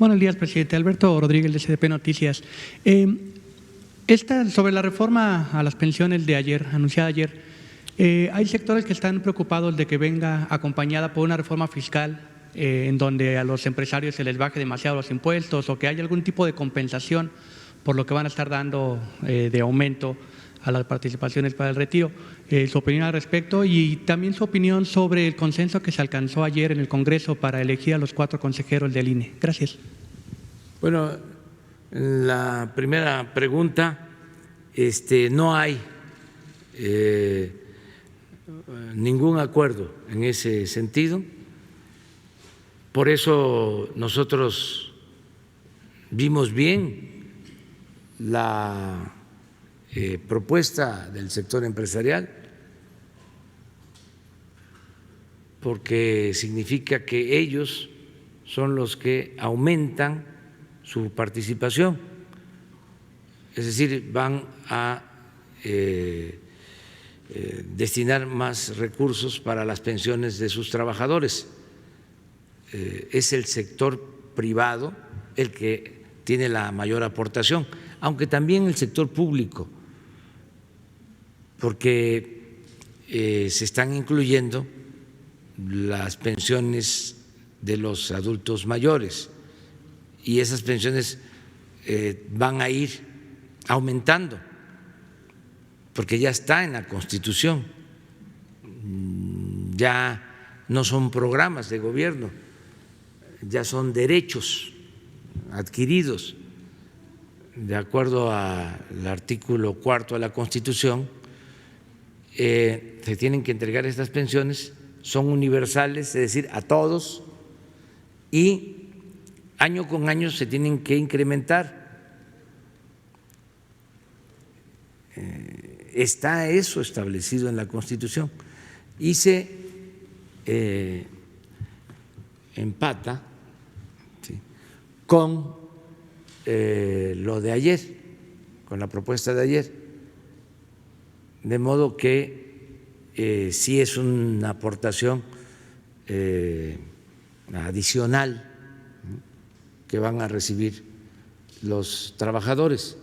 Buenos días, presidente. Alberto Rodríguez, de SDP Noticias. Sobre la reforma a las pensiones de ayer, anunciada ayer, hay sectores que están preocupados de que venga acompañada por una reforma fiscal en donde a los empresarios se les baje demasiado los impuestos o que haya algún tipo de compensación por lo que van a estar dando de aumento a las participaciones para el retiro. Su opinión al respecto y también su opinión sobre el consenso que se alcanzó ayer en el Congreso para elegir a los 4 consejeros del INE. Gracias. Bueno, en la primera pregunta, no hay ningún acuerdo en ese sentido. Por eso nosotros vimos bien la propuesta del sector empresarial, porque significa que ellos son los que aumentan su participación, es decir, van a destinar más recursos para las pensiones de sus trabajadores. Es el sector privado el que tiene la mayor aportación, aunque también el sector público, porque se están incluyendo las pensiones de los adultos mayores y esas pensiones van a ir aumentando, porque ya está en la Constitución, ya no son programas de gobierno, ya son derechos adquiridos. De acuerdo al artículo 4 de la Constitución, se tienen que entregar estas pensiones, son universales, es decir, a todos, y año con año se tienen que incrementar. Está eso establecido en la Constitución y se empata, ¿sí?, con lo de ayer, con la propuesta de ayer, de modo que sí es una aportación adicional que van a recibir los trabajadores.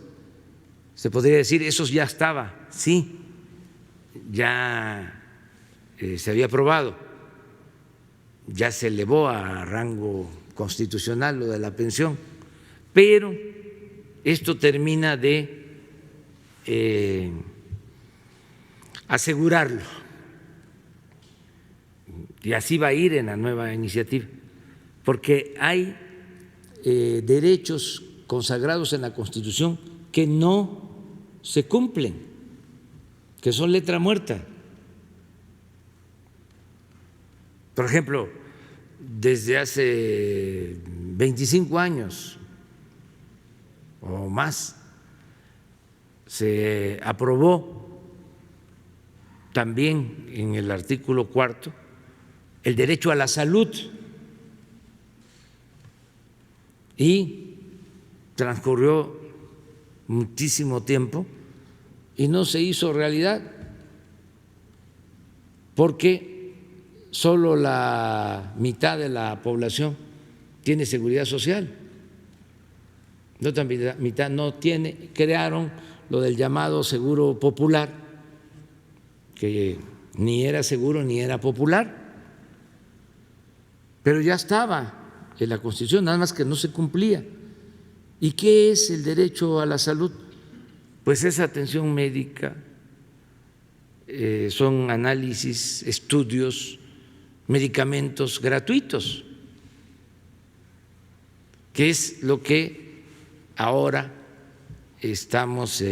Se podría decir, eso ya estaba, sí, ya se había aprobado, ya se elevó a rango constitucional lo de la pensión, pero esto termina de asegurarlo y así va a ir en la nueva iniciativa, porque hay derechos consagrados en la Constitución que no se cumplen, que son letra muerta. Por ejemplo, desde hace 25 años o más se aprobó también en el artículo 4 el derecho a la salud y transcurrió muchísimo tiempo y no se hizo realidad porque solo la mitad de la población tiene seguridad social, la otra mitad no tiene. Crearon lo del llamado seguro popular, que ni era seguro ni era popular, pero ya estaba en la Constitución, nada más que no se cumplía. ¿Y qué es el derecho a la salud? Pues es atención médica, son análisis, estudios, medicamentos gratuitos, que es lo que ahora estamos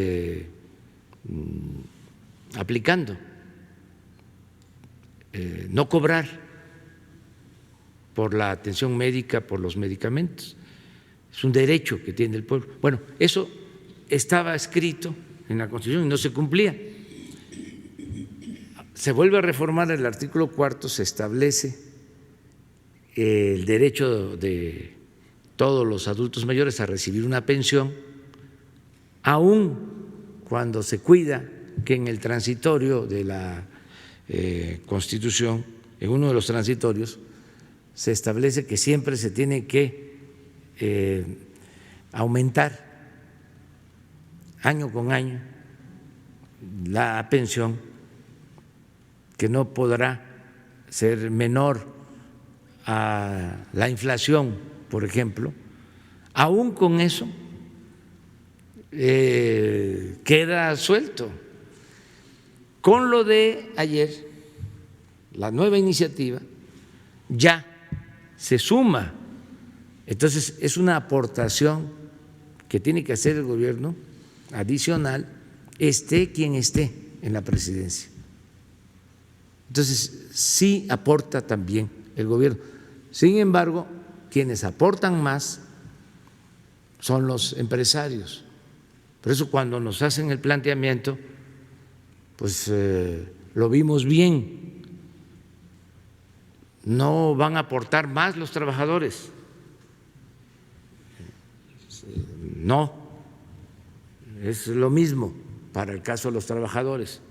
aplicando, no cobrar por la atención médica, por los medicamentos. Es un derecho que tiene el pueblo. Bueno, eso estaba escrito en la Constitución y no se cumplía. Se vuelve a reformar el artículo 4, se establece el derecho de todos los adultos mayores a recibir una pensión, aun cuando se cuida que en el transitorio de la Constitución, en uno de los transitorios, se establece que siempre se tiene que aumentar año con año la pensión, que no podrá ser menor a la inflación, por ejemplo. Aún con eso queda suelto. Con lo de ayer, la nueva iniciativa ya se suma. Entonces, es una aportación que tiene que hacer el gobierno adicional, esté quien esté en la presidencia. Entonces, sí aporta también el gobierno. Sin embargo, quienes aportan más son los empresarios. Por eso, cuando nos hacen el planteamiento, pues lo vimos bien. No van a aportar más los trabajadores. No, es lo mismo para el caso de los trabajadores.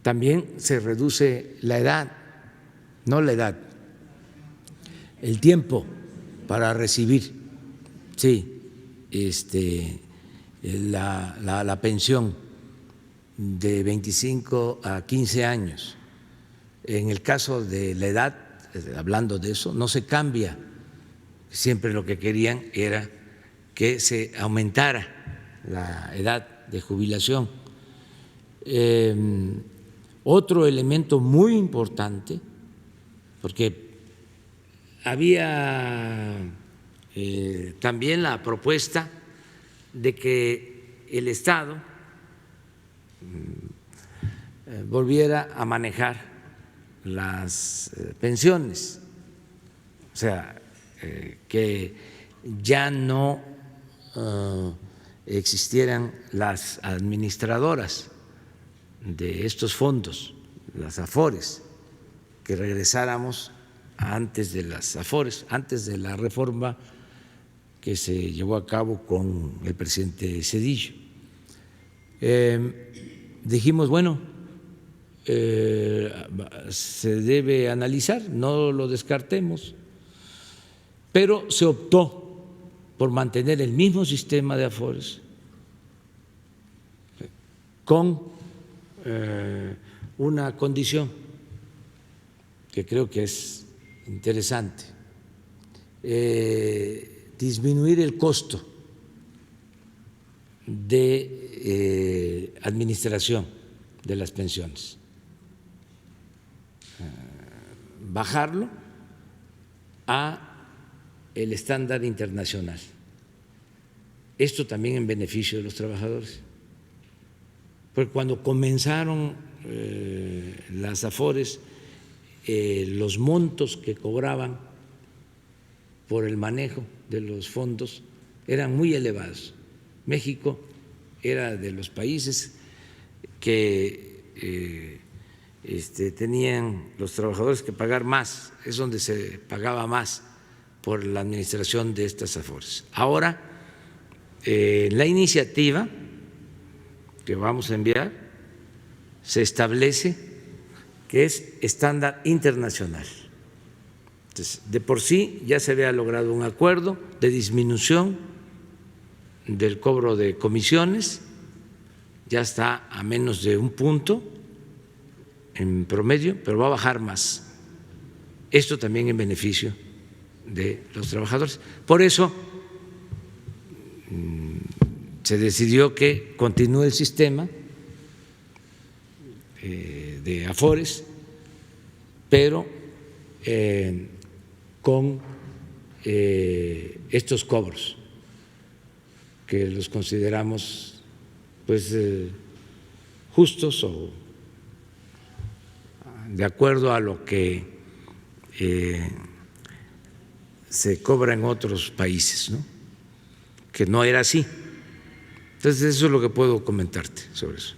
También se reduce la edad, no la edad, el tiempo para recibir, sí, la pensión de 25 a 15 años. En el caso de la edad, hablando de eso, no se cambia. Siempre lo que querían era que se aumentara la edad de jubilación. Otro elemento muy importante, porque había también la propuesta de que el Estado volviera a manejar las pensiones, o sea, que ya no existieran las administradoras de estos fondos, las AFORES, que regresáramos antes de las AFORES, antes de la reforma que se llevó a cabo con el presidente Zedillo. Dijimos, bueno, se debe analizar, no lo descartemos, pero se optó por mantener el mismo sistema de AFORES con una condición que creo que es interesante, disminuir el costo de administración de las pensiones, bajarlo a el estándar internacional. Esto también en beneficio de los trabajadores, porque cuando comenzaron las AFORES, los montos que cobraban por el manejo de los fondos eran muy elevados. México era de los países que tenían los trabajadores que pagar más, es donde se pagaba más por la administración de estas AFORES. Ahora, la iniciativa que vamos a enviar se establece que es estándar internacional. Entonces, de por sí ya se había logrado un acuerdo de disminución del cobro de comisiones, ya está a menos de 1 punto en promedio, pero va a bajar más. Esto también en beneficio de los trabajadores. Por eso se decidió que continúe el sistema de AFORES, pero con estos cobros que los consideramos pues justos o de acuerdo a lo que se cobra en otros países, ¿no? Que no era así. Entonces, eso es lo que puedo comentarte sobre eso.